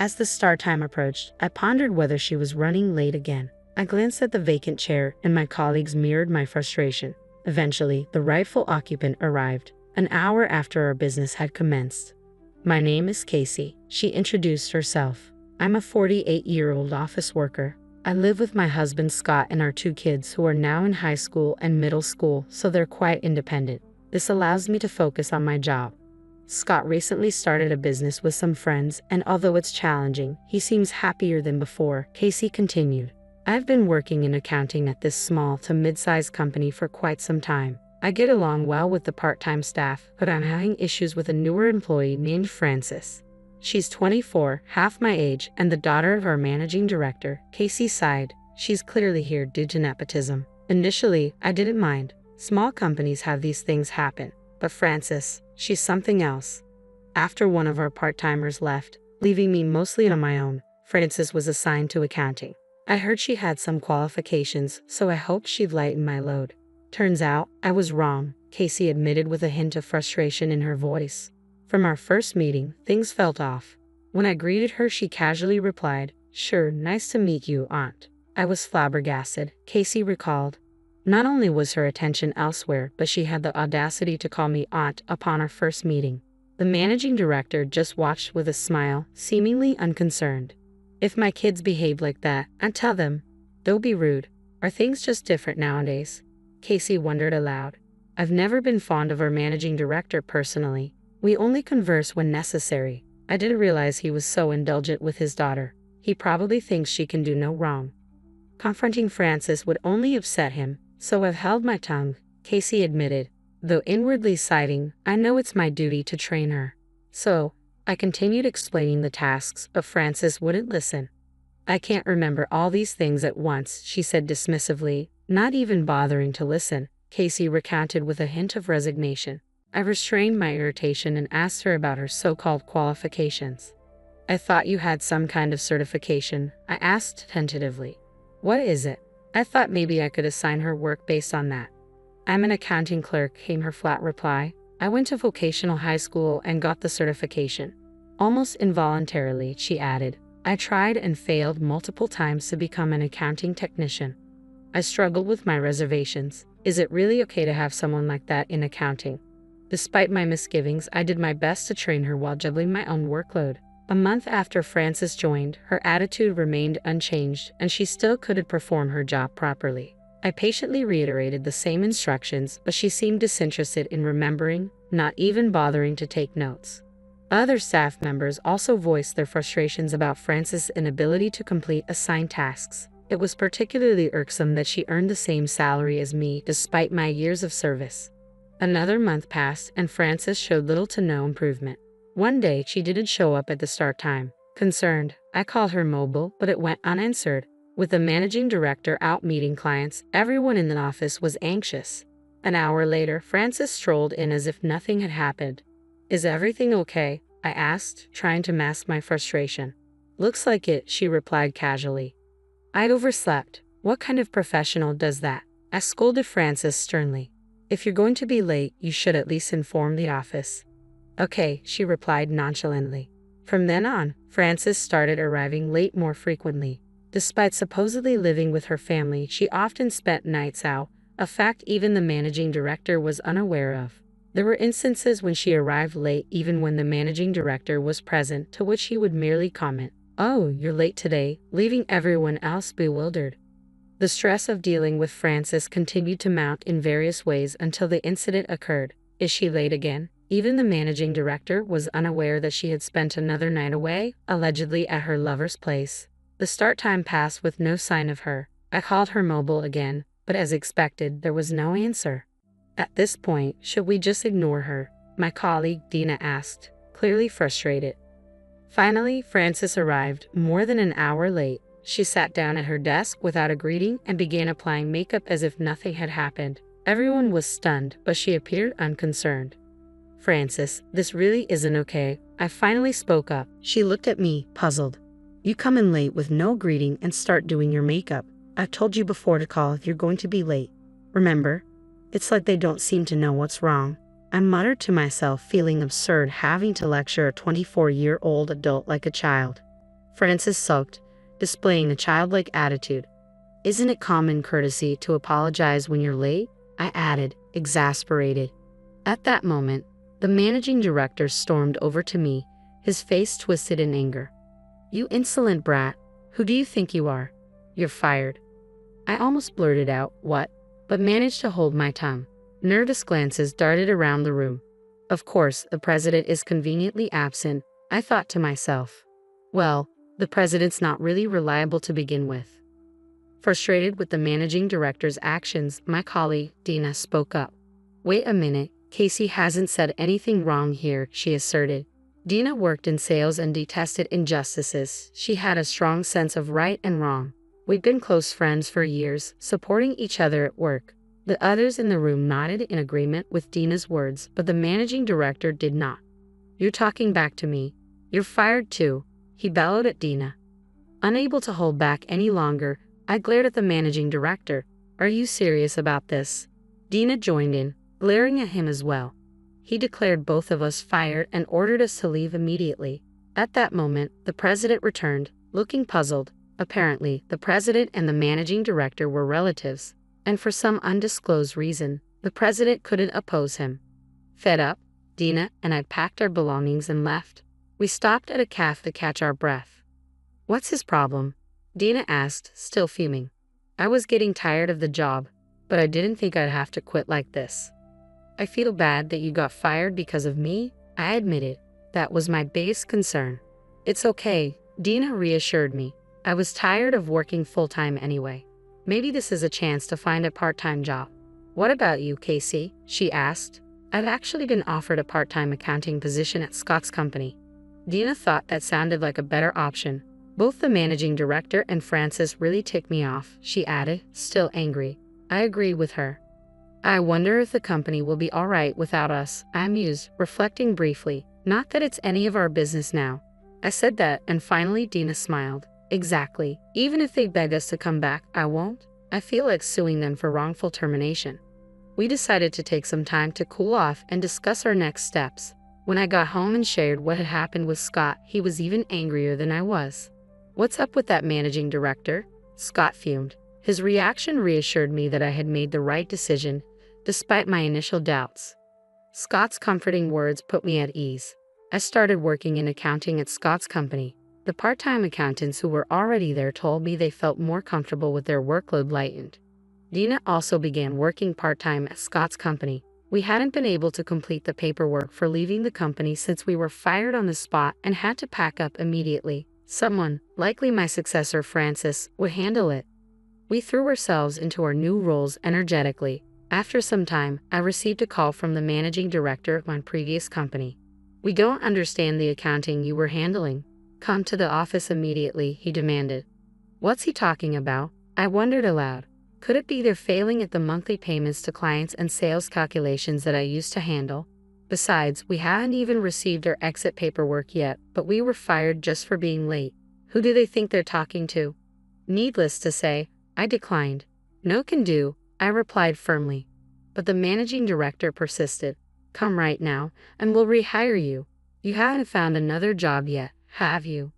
As the start time approached, I pondered whether she was running late again. I glanced at the vacant chair, and my colleagues mirrored my frustration. Eventually, the rightful occupant arrived, an hour after our business had commenced. "My name is Casey," she introduced herself. "I'm a 48-year-old office worker. I live with my husband Scott and our 2 kids who are now in high school and middle school, so they're quite independent. This allows me to focus on my job." Scott recently started a business with some friends, and although it's challenging, he seems happier than before, Casey continued. "I've been working in accounting at this small to mid-sized company for quite some time. I get along well with the part-time staff, but I'm having issues with a newer employee named Frances. She's 24, half my age, and the daughter of our managing director." Casey sighed. "She's clearly here due to nepotism. Initially, I didn't mind. Small companies have these things happen. But Frances, she's something else." After one of our part-timers left, leaving me mostly on my own, Frances was assigned to accounting. I heard she had some qualifications, so I hoped she'd lighten my load. Turns out, I was wrong, Casey admitted with a hint of frustration in her voice. From our first meeting, things felt off. When I greeted her, she casually replied, "Sure, nice to meet you, Aunt." I was flabbergasted, Casey recalled. Not only was her attention elsewhere, but she had the audacity to call me Aunt upon our first meeting. The managing director just watched with a smile, seemingly unconcerned. "If my kids behave like that, I'd tell them. Don't be rude. Are things just different nowadays?" Casey wondered aloud. "I've never been fond of our managing director personally. We only converse when necessary. I didn't realize he was so indulgent with his daughter. He probably thinks she can do no wrong. Confronting Frances would only upset him, so I've held my tongue," Casey admitted, though inwardly sighing. "I know it's my duty to train her." So, I continued explaining the tasks, but Frances wouldn't listen. "I can't remember all these things at once," she said dismissively, not even bothering to listen, Casey recounted with a hint of resignation. I restrained my irritation and asked her about her so-called qualifications. "I thought you had some kind of certification," I asked tentatively. "What is it?" I thought maybe I could assign her work based on that. "I'm an accounting clerk," came her flat reply. "I went to vocational high school and got the certification." Almost involuntarily, she added, "I tried and failed multiple times to become an accounting technician." I struggled with my reservations. Is it really okay to have someone like that in accounting? Despite my misgivings, I did my best to train her while juggling my own workload. A month after Frances joined, her attitude remained unchanged, and she still couldn't perform her job properly. I patiently reiterated the same instructions, but she seemed disinterested in remembering, not even bothering to take notes. Other staff members also voiced their frustrations about Frances' inability to complete assigned tasks. It was particularly irksome that she earned the same salary as me despite my years of service. Another month passed, and Frances showed little to no improvement. One day, she didn't show up at the start time. Concerned, I called her mobile, but it went unanswered. With the managing director out meeting clients, everyone in the office was anxious. An hour later, Frances strolled in as if nothing had happened. "Is everything okay?" I asked, trying to mask my frustration. "Looks like it," she replied casually. "I'd overslept. What kind of professional does that?" I scolded Frances sternly. "If you're going to be late, you should at least inform the office." "Okay," she replied nonchalantly. From then on, Frances started arriving late more frequently. Despite supposedly living with her family, she often spent nights out, a fact even the managing director was unaware of. There were instances when she arrived late even when the managing director was present, to which he would merely comment, "Oh, you're late today," leaving everyone else bewildered. The stress of dealing with Frances continued to mount in various ways until the incident occurred. Is she late again? Even the managing director was unaware that she had spent another night away, allegedly at her lover's place. The start time passed with no sign of her. I called her mobile again, but as expected, there was no answer. At this point, should we just ignore her? My colleague Dina asked, clearly frustrated. Finally, Frances arrived, more than an hour late. She sat down at her desk without a greeting and began applying makeup as if nothing had happened. Everyone was stunned, but she appeared unconcerned. "Frances, this really isn't okay." I finally spoke up. She looked at me, puzzled. "You come in late with no greeting and start doing your makeup. I've told you before to call if you're going to be late. Remember? It's like they don't seem to know what's wrong." I muttered to myself, feeling absurd having to lecture a 24-year-old adult like a child. Frances sulked, displaying a childlike attitude. Isn't it common courtesy to apologize when you're late? I added, exasperated. At that moment, the managing director stormed over to me, his face twisted in anger. You insolent brat, who do you think you are? You're fired. I almost blurted out, what? But managed to hold my tongue. Nervous glances darted around the room. Of course, the president is conveniently absent, I thought to myself. Well, the president's not really reliable to begin with. Frustrated with the managing director's actions, my colleague, Dina, spoke up. Wait a minute, Casey hasn't said anything wrong here, she asserted. Dina worked in sales and detested injustices. She had a strong sense of right and wrong. We'd been close friends for years, supporting each other at work. The others in the room nodded in agreement with Dina's words, but the managing director did not. You're talking back to me. You're fired too, he bellowed at Dina. Unable to hold back any longer, I glared at the managing director. Are you serious about this? Dina joined in, glaring at him as well. He declared both of us fired and ordered us to leave immediately. At that moment, the president returned, looking puzzled. Apparently, the president and the managing director were relatives, and for some undisclosed reason, the president couldn't oppose him. Fed up, Dina and I packed our belongings and left. We stopped at a cafe to catch our breath. What's his problem? Dina asked, still fuming. I was getting tired of the job, but I didn't think I'd have to quit like this. I feel bad that you got fired because of me, I admitted. That was my biggest concern. It's okay, Dina reassured me. I was tired of working full-time anyway. Maybe this is a chance to find a part-time job. What about you, Casey? She asked. I've actually been offered a part-time accounting position at Scott's company. Dina thought that sounded like a better option. Both the managing director and Frances really ticked me off, she added, still angry. I agree with her. I wonder if the company will be alright without us, I mused, reflecting briefly. Not that it's any of our business now. I said that, and finally Dina smiled. Exactly. Even if they beg us to come back, I won't. I feel like suing them for wrongful termination. We decided to take some time to cool off and discuss our next steps. When I got home and shared what had happened with Scott, he was even angrier than I was. What's up with that managing director? Scott fumed. His reaction reassured me that I had made the right decision, despite my initial doubts. Scott's comforting words put me at ease. I started working in accounting at Scott's company. The part-time accountants who were already there told me they felt more comfortable with their workload lightened. Dina also began working part-time at Scott's company. We hadn't been able to complete the paperwork for leaving the company since we were fired on the spot and had to pack up immediately. Someone, likely my successor Frances, would handle it. We threw ourselves into our new roles energetically. After some time, I received a call from the managing director of my previous company. We don't understand the accounting you were handling. Come to the office immediately, he demanded. What's he talking about? I wondered aloud. Could it be they're failing at the monthly payments to clients and sales calculations that I used to handle? Besides, we hadn't even received our exit paperwork yet, but we were fired just for being late. Who do they think they're talking to? Needless to say, I declined. No can do, I replied firmly. But the managing director persisted. Come right now, and we'll rehire you. You haven't found another job yet, have you?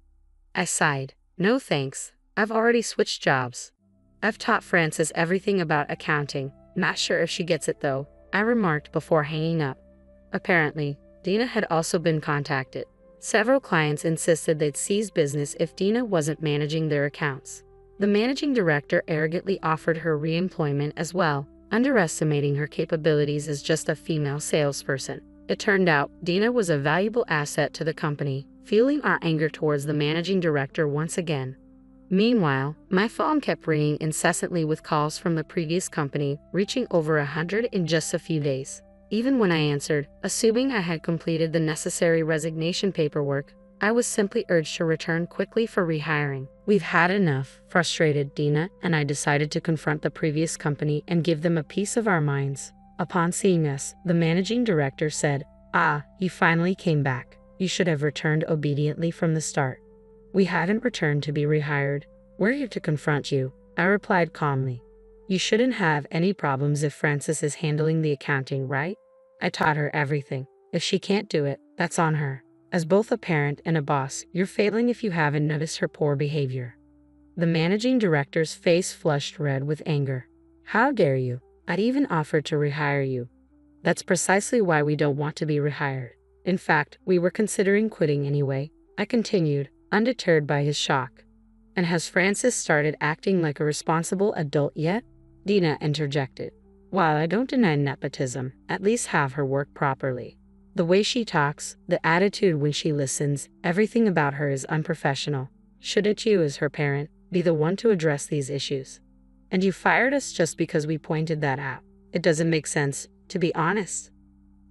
I sighed. No thanks, I've already switched jobs. I've taught Frances everything about accounting. Not sure if she gets it though, I remarked before hanging up. Apparently, Dina had also been contacted. Several clients insisted they'd cease business if Dina wasn't managing their accounts. The managing director arrogantly offered her re-employment as well, underestimating her capabilities as just a female salesperson. It turned out Dina was a valuable asset to the company, fueling our anger towards the managing director once again. Meanwhile, my phone kept ringing incessantly with calls from the previous company, reaching over 100 in just a few days. Even when I answered, assuming I had completed the necessary resignation paperwork, I was simply urged to return quickly for rehiring. We've had enough, frustrated Dina and I decided to confront the previous company and give them a piece of our minds. Upon seeing us, the managing director said, "Ah, you finally came back. You should have returned obediently from the start." We hadn't returned to be rehired. We're here to confront you, I replied calmly. You shouldn't have any problems if Frances is handling the accounting, right? I taught her everything. If she can't do it, that's on her. As both a parent and a boss, you're failing if you haven't noticed her poor behavior." The managing director's face flushed red with anger. "How dare you? I'd even offered to rehire you." "That's precisely why we don't want to be rehired. In fact, we were considering quitting anyway," I continued, undeterred by his shock. "And has Frances started acting like a responsible adult yet?" Dina interjected. "While I don't deny nepotism, at least have her work properly. The way she talks, the attitude when she listens, everything about her is unprofessional. Shouldn't you, as her parent, be the one to address these issues? And you fired us just because we pointed that out. It doesn't make sense, to be honest."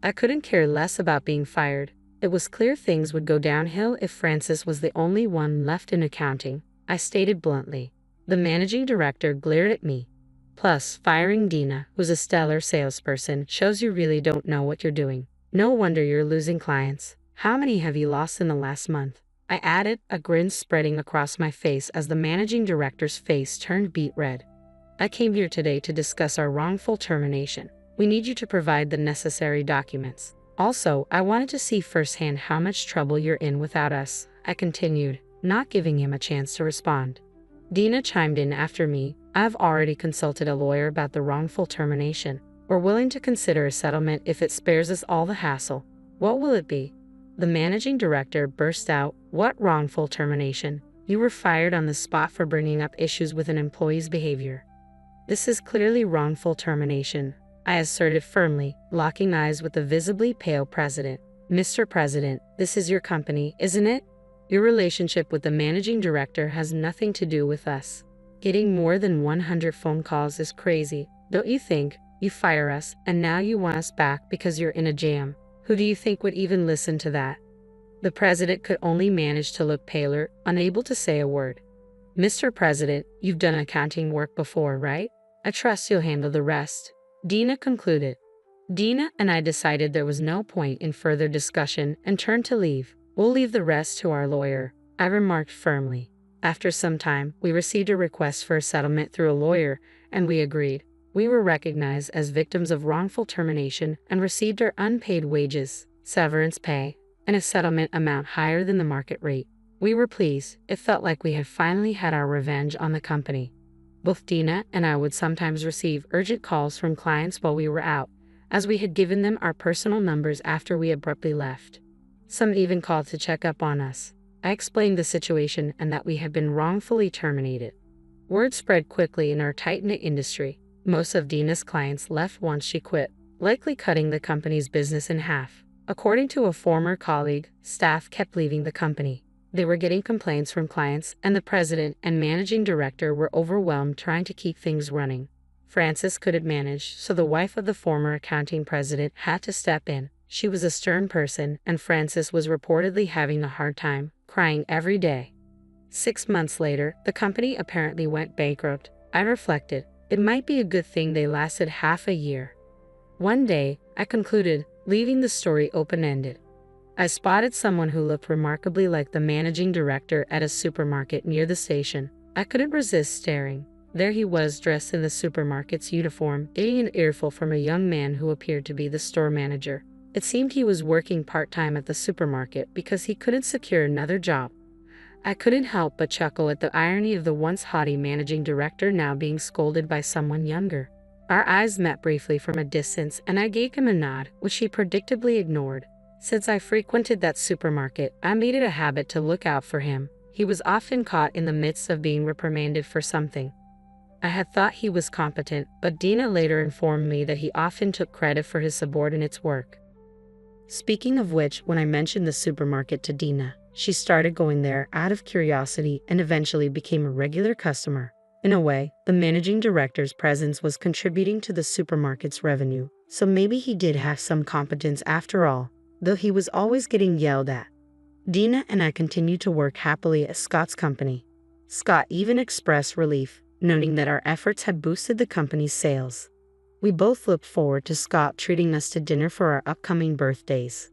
I couldn't care less about being fired. It was clear things would go downhill if Frances was the only one left in accounting, I stated bluntly. The managing director glared at me. "Plus, firing Dina, who's a stellar salesperson, shows you really don't know what you're doing. No wonder you're losing clients. How many have you lost in the last month?" I added, a grin spreading across my face as the managing director's face turned beet red. "I came here today to discuss our wrongful termination. We need you to provide the necessary documents. Also, I wanted to see firsthand how much trouble you're in without us," I continued, not giving him a chance to respond. Dina chimed in after me. "I've already consulted a lawyer about the wrongful termination. We're willing to consider a settlement if it spares us all the hassle." "What will it be?" The managing director burst out. "What wrongful termination? You were fired on the spot for bringing up issues with an employee's behavior." "This is clearly wrongful termination," I asserted firmly, locking eyes with the visibly pale president. "Mr. President, this is your company, isn't it? Your relationship with the managing director has nothing to do with us. Getting more than 100 phone calls is crazy, don't you think? You fire us, and now you want us back because you're in a jam. Who do you think would even listen to that?" The president could only manage to look paler, unable to say a word. "Mr. President, you've done accounting work before, right? I trust you'll handle the rest," Dina concluded. Dina and I decided there was no point in further discussion and turned to leave. "We'll leave the rest to our lawyer," I remarked firmly. After some time, we received a request for a settlement through a lawyer, and we agreed. We were recognized as victims of wrongful termination and received our unpaid wages, severance pay, and a settlement amount higher than the market rate. We were pleased. It felt like we had finally had our revenge on the company. Both Dina and I would sometimes receive urgent calls from clients while we were out, as we had given them our personal numbers after we abruptly left. Some even called to check up on us. I explained the situation and that we had been wrongfully terminated. Word spread quickly in our tight-knit industry. Most of Dina's clients left once she quit, likely cutting the company's business in half. According to a former colleague, staff kept leaving the company. They were getting complaints from clients, and the president and managing director were overwhelmed trying to keep things running. Frances couldn't manage, so the wife of the former accounting president had to step in. She was a stern person, and Frances was reportedly having a hard time, crying every day. 6 months later, the company apparently went bankrupt. I reflected. It might be a good thing they lasted half a year. One day, I concluded, leaving the story open-ended. I spotted someone who looked remarkably like the managing director at a supermarket near the station. I couldn't resist staring. There he was, dressed in the supermarket's uniform, getting an earful from a young man who appeared to be the store manager. It seemed he was working part-time at the supermarket because he couldn't secure another job. I couldn't help but chuckle at the irony of the once haughty managing director now being scolded by someone younger. Our eyes met briefly from a distance, and I gave him a nod, which he predictably ignored. Since I frequented that supermarket, I made it a habit to look out for him. He was often caught in the midst of being reprimanded for something. I had thought he was competent, but Dina later informed me that he often took credit for his subordinates' work. Speaking of which, when I mentioned the supermarket to Dina, she started going there out of curiosity and eventually became a regular customer. In a way, the managing director's presence was contributing to the supermarket's revenue, so maybe he did have some competence after all, though he was always getting yelled at. Dina and I continued to work happily at Scott's company. Scott even expressed relief, noting that our efforts had boosted the company's sales. We both looked forward to Scott treating us to dinner for our upcoming birthdays.